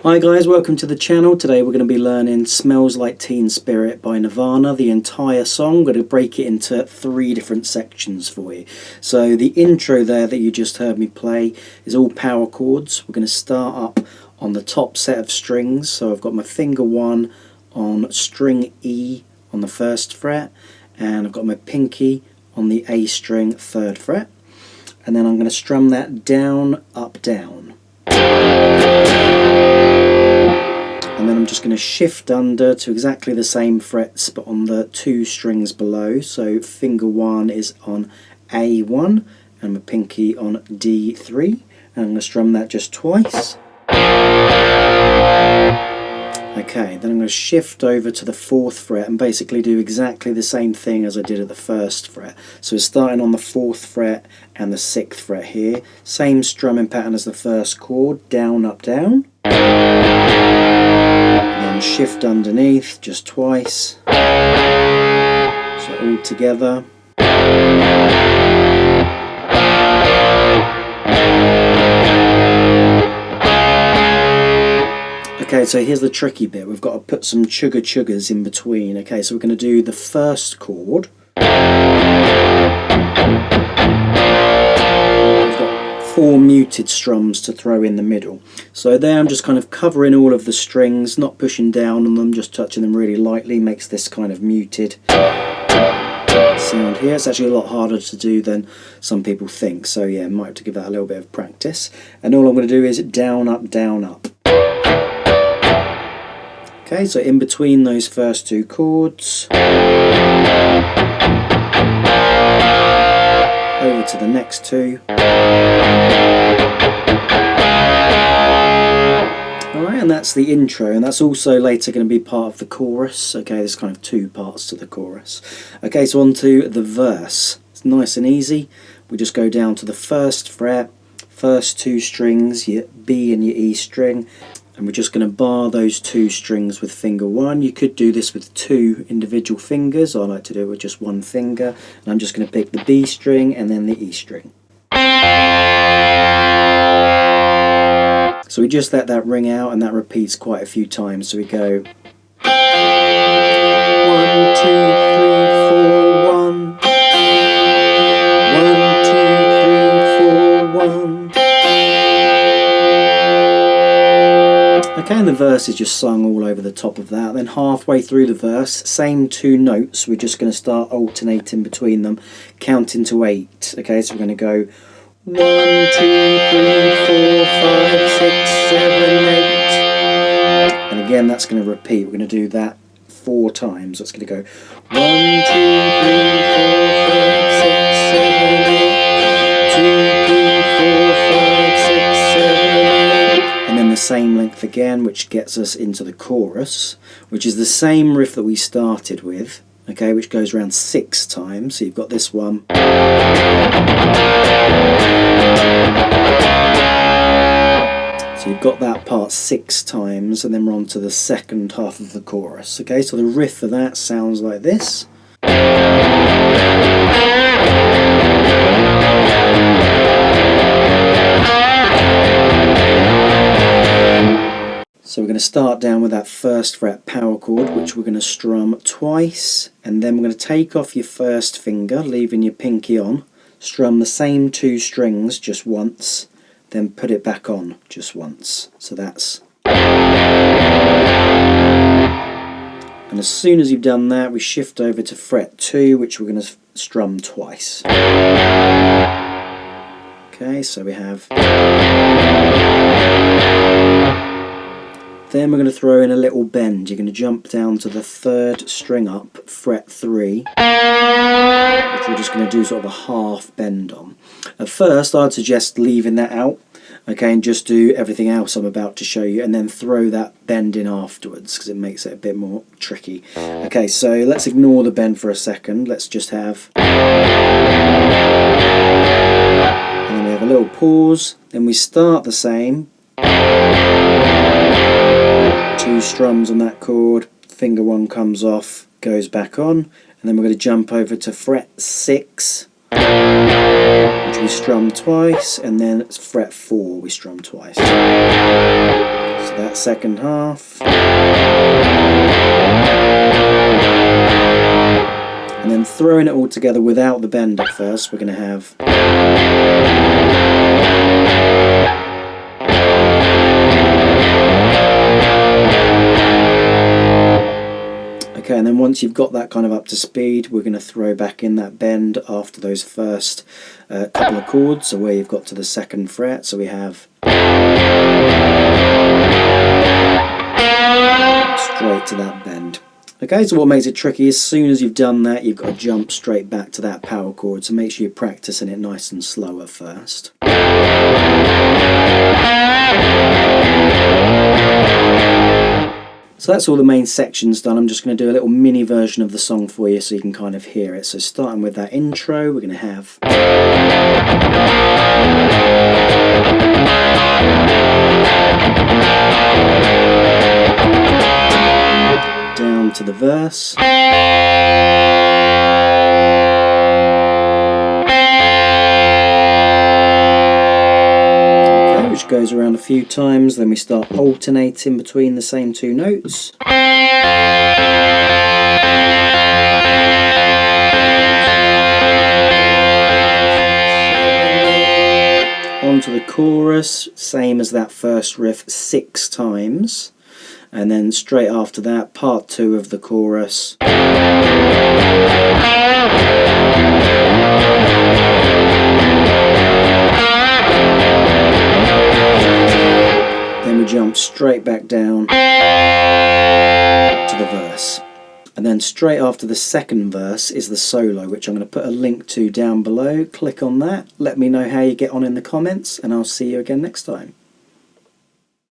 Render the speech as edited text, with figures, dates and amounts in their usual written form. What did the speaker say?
Hi guys, welcome to the channel. Today we're going to be learning Smells Like Teen Spirit by Nirvana, the entire song. We're going to break it into 3 different sections for you. So the intro there that you just heard me play is all power chords. We're going to start up on the top set of strings. So I've got my finger 1 on string E on the 1st fret, and I've got my pinky on the A string 3rd fret, and then I'm going to strum that down, up, down. And then I'm just going to shift under to exactly the same frets but on the 2 strings below. So finger 1 is on A1 and my pinky on D3, and I'm going to strum that just twice. Okay, then I'm going to shift over to the 4th fret and basically do exactly the same thing as I did at the 1st fret. So starting on the 4th fret and the 6th fret here, same strumming pattern as the first chord, down, up, down. And then shift underneath just twice. So all together. Okay, so here's the tricky bit. We've got to put some chugga-chuggas in between. Okay, so we're going to do the first chord. We've got 4 muted strums to throw in the middle. So there I'm just kind of covering all of the strings, not pushing down on them, just touching them really lightly, makes this kind of muted sound here. It's actually a lot harder to do than some people think. So yeah, might have to give that a little bit of practice. And all I'm going to do is down, up, down, up. Okay, so in between those first 2 chords, over to the next 2. Alright, and that's the intro, and that's also later going to be part of the chorus. Okay, there's kind of 2 parts to the chorus. Okay, so on to the verse. It's nice and easy. We just go down to the 1st fret, first 2 strings, your B and your E string, and we're just going to bar those 2 strings with finger 1. You could do this with 2 individual fingers. I like to do it with just 1 finger. And I'm just going to pick the B string and then the E string. So we just let that ring out, and that repeats quite a few times. So we go 1, 2, 3, 4, 1. 1, 2, 3, 4, 1. Okay, and the verse is just sung all over the top of that. Then halfway through the verse, same 2 notes, we're just going to start alternating between them, counting to 8. Okay, so we're going to go 1, 2, 3, 4, 5, 6, 7, 8. And again, that's going to repeat. We're going to do that 4 times. That's going to go 1, 2, 3, 4, 5, 6, 7, 8. 2, 3, 4, 5, 6, 7, 8. And then the same length again, which gets us into the chorus, which is the same riff that we started with, okay, which goes around 6 times. So you've got this one. So you've got that part 6 times, and then we're on to the second half of the chorus. Okay, so the riff for that sounds like this. So we're going to start down with that 1st fret power chord, which we're going to strum twice, and then we're going to take off your 1st finger, leaving your pinky on, strum the same 2 strings just once, then put it back on just once. So that's... And as soon as you've done that, we shift over to fret 2, which we're going to strum twice. Okay, so we have... Then we're going to throw in a little bend. You're going to jump down to the 3rd string up, fret 3, which we're just going to do sort of a half bend on. At first, I'd suggest leaving that out, okay, and just do everything else I'm about to show you, and then throw that bend in afterwards, because it makes it a bit more tricky. Okay, so let's ignore the bend for a second. Let's just have... And then we have a little pause, then we start the same. 2 strums on that chord, finger 1 comes off, goes back on, and then we're going to jump over to fret 6, which we strum twice, and then it's fret 4 we strum twice. So that second half. And then throwing it all together without the bend at first, we're going to have... Okay, and then once you've got that kind of up to speed, we're going to throw back in that bend after those first couple of chords, so where you've got to the second fret, so we have straight to that bend. Okay, so what makes it tricky, as soon as you've done that, you've got to jump straight back to that power chord, so make sure you're practicing it nice and slow at first. So that's all the main sections done. I'm just going to do a little mini version of the song for you so you can kind of hear it. So starting with that intro, we're going to have... down to the verse. Okay, which goes around a few times, then we start alternating between the same two notes. Onto the chorus, same as that first riff 6 times. And then straight after that, part 2 of the chorus. Then we jump straight back down to the verse. And then straight after the second verse is the solo, which I'm going to put a link to down below. Click on that, let me know how you get on in the comments, and I'll see you again next time.